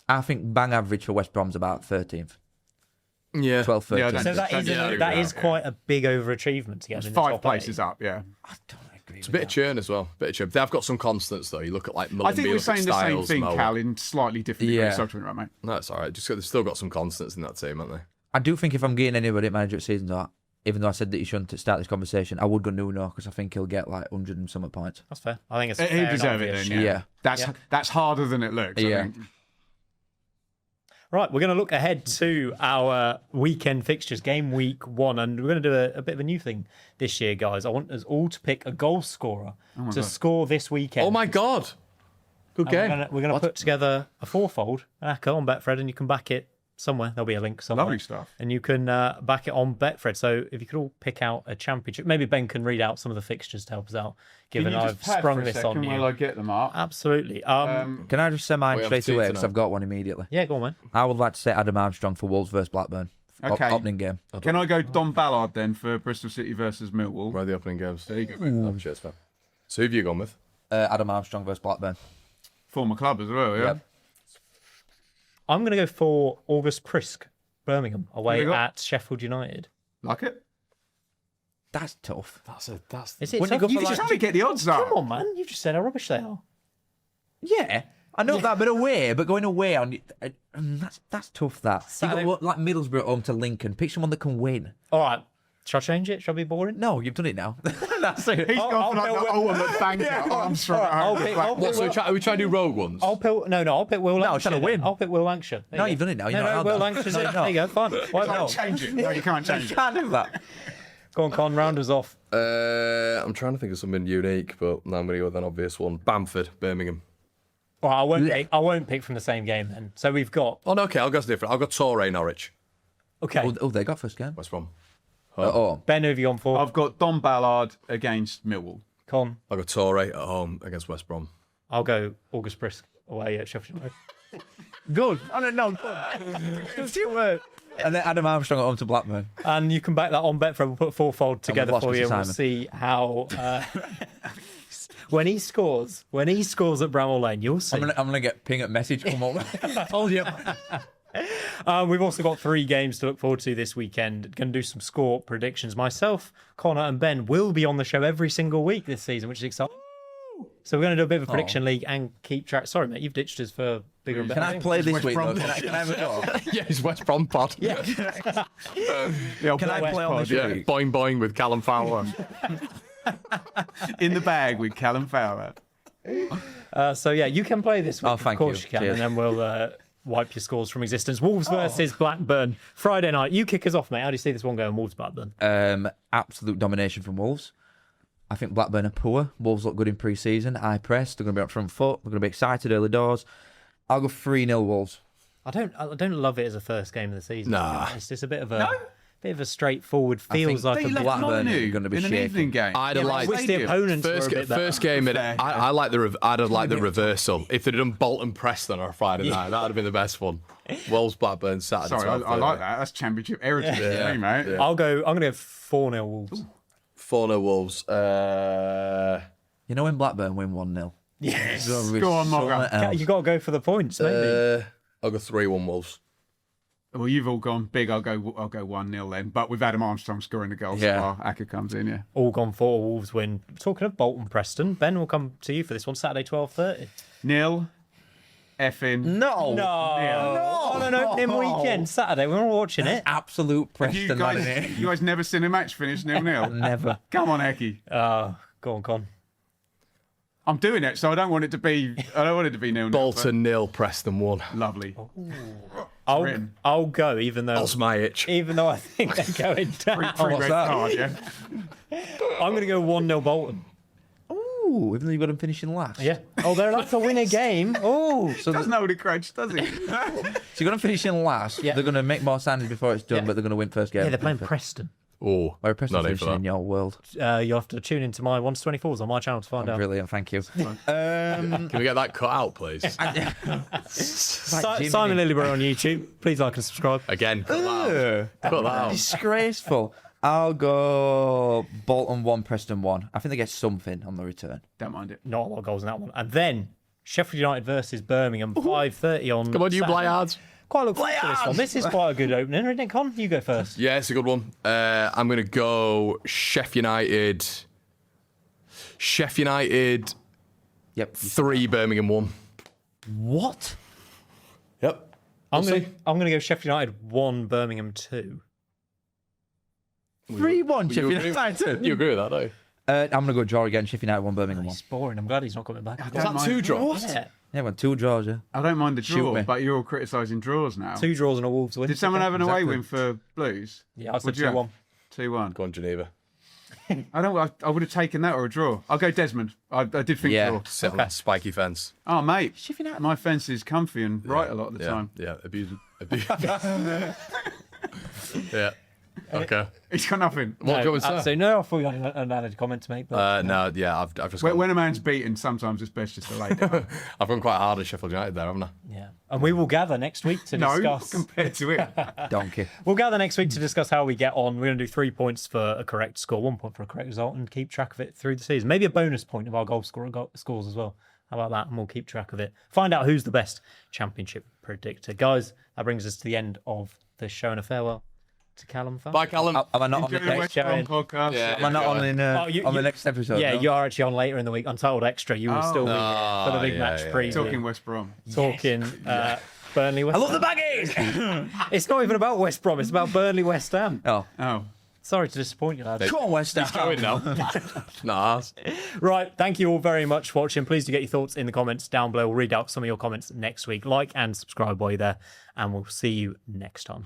I think bang average for West Brom's about 13th. Yeah. 12th, 13th. Yeah, I don't- So that is Yeah, quite a big overachievement to get them in the Five top places eight. up, yeah. I don't agree It's a bit of churn as well. Bit of churn. They've got some constants though. You look at like Mullen, I think you we're look at saying the same Styles, thing, Moe. Cal, in slightly different Yeah. degrees. Sorry to interrupt, mate. No, it's all right. Just they've still got some constants in that team, haven't they? I do think if I'm getting anybody at manager at season, though, even though I said that you shouldn't start this conversation, I would go Nuno because I think he'll get like 100 and something points. That's fair. I think it's He'd fair and deserve it obvious then, shout. Yeah. That's harder than it looks. I Yeah. think. Right, we're going to look ahead to our weekend fixtures, game week 1, and we're going to do a bit of a new thing this year, guys. I want us all to pick a goal scorer to score this weekend. Oh my god! Good game. We're going to put together a fourfold, Aka, on Betfred, and you can back it somewhere. There'll be a link somewhere. Lovely stuff. And you can back it on Betfred. So if you could all pick out a championship, maybe Ben can read out some of the fixtures to help us out, given Can you I've just pad sprung for a this second on you. while I get them up? Absolutely. Can I just say mine We have straight two away because tonight. I've got one immediately? Yeah, go on, man. I would like to say Adam Armstrong for Wolves versus Blackburn. Okay. Opening game. Can I go Don Ballard then for Bristol City versus Millwall? Where are the opening games? There you go. Oh, cheers, man. So who have you gone with? Adam Armstrong versus Blackburn. Former club as well, yeah. Yep. I'm going to go for August Prisk, Birmingham, away Who you got? at Sheffield United. Like it? That's tough. That's. Is it Wouldn't tough? you go You for just- Just trying to get the odds up. Come on, man. You just said how rubbish they are. Yeah, I know that, but away, but going away on that's tough. That you Saturday- got like Middlesbrough at home to Lincoln. Pick someone that can win. All right. Shall I change it? Shall I be boring? No, you've done it now. That's it. He's I'll gone for go like the with- ultimate banker Armstrong. I'll pick- I'll What? So are we trying to do rogue ones? I'll pick Will No, I'm Lancashire. trying to win. I'll pick Will Lancashire. There No, you you've go. done it now. You're No, not Will allowed Lancashire's that. it. No, There you go. Fine. Why Can't not? change it. No, you can't change it. Can't do that. Go on, Con. Round us off. I'm trying to think of something unique, but no, I'm going to go with an obvious one. Bamford, Birmingham. All right, I won't pick from the same game then. So we've got. Oh, no, okay, I'll go different. I'll go Torre, Norwich. Okay. Oh, they got first game. West Brom. Oh, Ben, who have you gone for? I've got Don Ballard against Millwall. Con. I'll go Torre at home against West Brom. I'll go August Prisk away at Sheffield United. good. Oh no, good. Teamwork. And then Adam Armstrong at home to Blackburn. And you can back that on Betfred. We'll put fourfold together lost for you. Mr. And we'll Simon. see how. When he scores at Bramall Lane, you'll see. I'm gonna get ping at message. Come on. I told you. We've also got 3 games to look forward to this weekend. Going to do some score predictions. Myself, Connor, and Ben will be on the show every single week this season, which is exciting. So we're going to do a bit of a prediction league and keep track. Sorry, mate, you've ditched us for bigger and better. Can I things. play this West week Brom. though? Can I have a go? Yeah, it's West Brom pod. Yeah. Can I play on this Yeah, week? boing boing with Callum Fowler. In the bag with Callum Fowler. So yeah, you can play this week. Oh, thank of course you. you can, Cheers. and then we'll wipe your scores from existence. Wolves versus Blackburn Friday night. You kick us off, mate. How do you see this one going? Wolves Blackburn. Absolute domination from Wolves. I think Blackburn are poor. Wolves look good in pre-season. High press. They're going to be up front foot. They're going to be excited early doors. I'll go 3-0 Wolves. I don't love it as a first game of the season. Nah. It's just a bit of a straightforward. Feels like think a left Blackburn. Molyneux gonna be in an shaking. evening game. I'd have I liked wish the opponents were a bit better. first game. Fair. I like I'd have liked the reversal. If they'd done Bolton Preston on a Friday night, that'd have been the best one. Wolves Blackburn Saturday. Sorry, I 12:30. like that. That's championship heritage to me, mate. Yeah. I'm going to go 4-0 Wolves. 4-0 Wolves. You know when Blackburn win 1-0? Yes. Go on, Mogger. You got to go for the points, maybe. I'll go 3-1 Wolves. Well, you've all gone big. I'll go 1-0 then. But with Adam Armstrong scoring the goals, Yeah. Aka comes in, yeah. All gone for Wolves win. Talking of Bolton Preston, Ben will come to you for this one Saturday 12:30. Nil. Effing. No. On an opening weekend Saturday, we're all watching it. Absolute Have you Preston. that is guys, it. you guys never seen a match finish 0-0? Never. Come on, Eki. Go on, Con. I'm doing it, so I don't want it to be 0-0. Bolton 0, Preston 1. Lovely. I'll go, even though That's my itch. even though I think they're going down. Free red that? card, yeah. I'm going to go 1-0 Bolton. Ooh, even though you've got them finishing last. Yeah. Oh, they're like to win a game. Oh, So, Doesn't hold a grudge, does he? so you're going to finish in last. Yeah. They're going to make more signings before it's done, Yeah. but they're going to win first game. yeah, they're playing Preston. Oh, Where are Preston not in for finishing in that. your world? You have to tune into my 1-24s on my channel to find out. Brilliant, thank you. Can we get that cut out, please? Simon Lilliborough on YouTube. Please like and subscribe. Again, cut that out. Cut that out. Disgraceful. I'll go Bolton 1, Preston 1. I think they get something on the return. Don't mind it. Not a lot of goals in that one. And then Sheffield United versus Birmingham, 5:30 on. Come on, you Saturday. Blayards. Quite look forward to this one. This is quite a good opening, isn't it, Con? You go first. Yeah, it's a good one. I'm going to go Sheffield United. Sheffield United Yep. 3, Birmingham 1. What? Yep. I'm gonna go Sheffield United 1, Birmingham 2. 3-1 Sheffield agree? United. You agree with that, don't you? I'm going to go draw again. Sheffield United 1, Birmingham 1. It's boring. I'm glad he's not coming back. Was that 2 draws? Yeah. Yeah, well, 2 draws, yeah. I don't mind the Shoot draw, me. but you're all criticising draws now. 2 draws and a Wolves win. Did someone have an away Exactly. win for Blues? Yeah, I said What'd you have? 2-1. 2-1. Go on, Geneva. I would have taken that or a draw. I'll go Desmond. I did think Yeah. draw. Sit on that spiky fence. Oh, mate. Sheffield United. My fence is comfy and right a lot of the Yeah, time. yeah. Abuse. Yeah. Okay. He's got nothing. What do you want to say? So no, I thought you had an added comment to make. But No, yeah, I've just When, gone, when a man's beaten, sometimes it's best just to lay down. I've gone quite hard at Sheffield United there, haven't I? yeah, and we will gather next week to No, discuss. compared to it. Donkey. We'll gather next week to discuss how we get on. We're going to do 3 points for a correct score, 1 point for a correct result, and keep track of it through the season. Maybe a bonus point of our goal scores as well. How about that? And we'll keep track of it. Find out who's the best Championship predictor. Guys, that brings us to the end of the show, and a farewell to Callum Fowler. Bye, Callum. Am I not on the Enjoy the next? West Brom podcast. Yeah. Am I not on Oh, on the next episode? Yeah, no? you are actually on later in the week. Untitled Extra. You will still be here for the big yeah, match yeah, preview. Talking West Brom. Talking Burnley West I love Ham. the baggies. It's not even about West Brom. It's about Burnley West Ham. Oh, Oh. Sorry to disappoint you, lads. come on, West Ham. Going now. Nah. Right, thank you all very much for watching. Please do get your thoughts in the comments down below. We'll read out some of your comments next week. Like and subscribe while you're there, and we'll see you next time.